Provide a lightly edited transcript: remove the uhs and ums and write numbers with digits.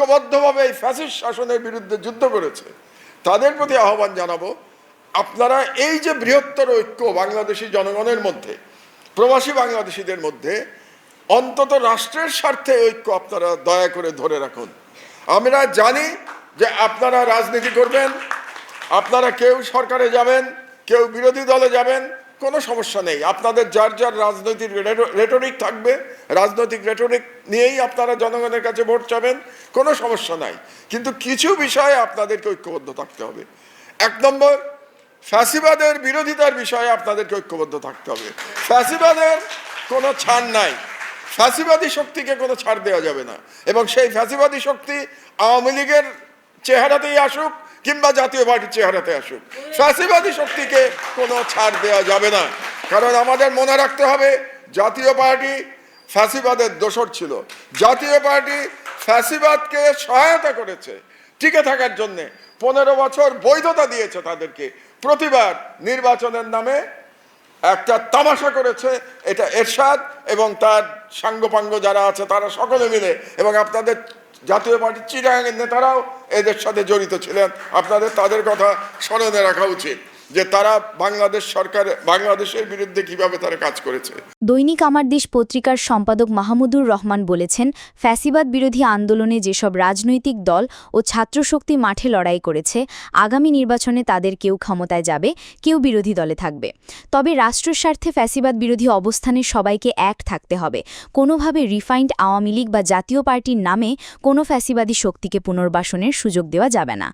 ঐক্যবদ্ধভাবে এই ফ্যাসিস্ট শাসনের বিরুদ্ধে যুদ্ধ করেছে তাদের প্রতি আহ্বান জানাবো, আপনারা এই যে বৃহত্তর ঐক্য বাংলাদেশি জনগণের মধ্যে, প্রবাসী বাংলাদেশিদের মধ্যে, অন্তত রাষ্ট্রের স্বার্থে ঐক্য আপনারা দয়া করে ধরে রাখুন। আমরা জানি যে আপনারা রাজনীতি করবেন, আপনারা কেউ সরকারে যাবেন, কেউ বিরোধী দলে যাবেন, কোনো সমস্যা নেই। আপনাদের যার যার রাজনৈতিক রেটরিক থাকবে, রাজনৈতিক রেটরিক নিয়েই আপনারা জনগণের কাছে ভোট চাবেন, কোনো সমস্যা নাই। কিন্তু কিছু বিষয়ে আপনাদেরকে ঐক্যবদ্ধ থাকতে হবে। 1 নম্বর, ফ্যাসিবাদের বিরোধিতার বিষয়ে আপনাদেরকে ঐক্যবদ্ধ থাকতে হবে। ফ্যাসিবাদের কোনো ছাড় নাই, ফ্যাসিবাদী শক্তিকে কোনো ছাড় দেওয়া যাবে না। এবং সেই ফ্যাসিবাদী শক্তি আওয়ামী লীগের চেহারাতেই আসুক কিংবা জাতীয় পার্টির চেহারাতে আসুক, ফ্যাসিবাদী শক্তিকে কোনো ছাড় দেওয়া যাবে না। কারণ আমাদের মনে রাখতে হবে, জাতীয় পার্টি ফ্যাসিবাদের দোসর ছিল। জাতীয় পার্টি ফ্যাসিবাদকে সহায়তা করেছে টিকে থাকার জন্যে। 15 বছর বৈধতা দিয়েছে তাদেরকে। প্রতিবার নির্বাচনের নামে একটা তামাশা করেছে। এটা এরশাদ এবং তার সাঙ্গপাঙ্গ যারা আছে তারা সকলে মিলে, এবং আপনাদের জাতীয় পার্টির চিটাগাংয়ের নেতারাও এদের সাথে জড়িত ছিলেন। আপনাদের তাদের কথা স্মরণে রাখা উচিত যে তারা বাংলাদেশের বিরুদ্ধে কিভাবে তারা কাজ করেছে। দৈনিক আমার দেশ পত্রিকার সম্পাদক মাহমুদুর রহমান বলেছেন, ফ্যাসিবাদ বিরোধী আন্দোলনে যেসব রাজনৈতিক দল ও ছাত্রশক্তি মাঠে লড়াই করেছে, আগামী নির্বাচনে তাদের কেউ ক্ষমতায় যাবে, কেউ বিরোধী দলে থাকবে। তবে রাষ্ট্রের স্বার্থে ফ্যাসিবাদ বিরোধী অবস্থানে সবাইকে এক থাকতে হবে। কোনোভাবে রিফাইন্ড আওয়ামী লীগ বা জাতীয় পার্টির নামে কোনো ফ্যাসিবাদী শক্তিকে পুনর্বাসনের সুযোগ দেওয়া যাবে না।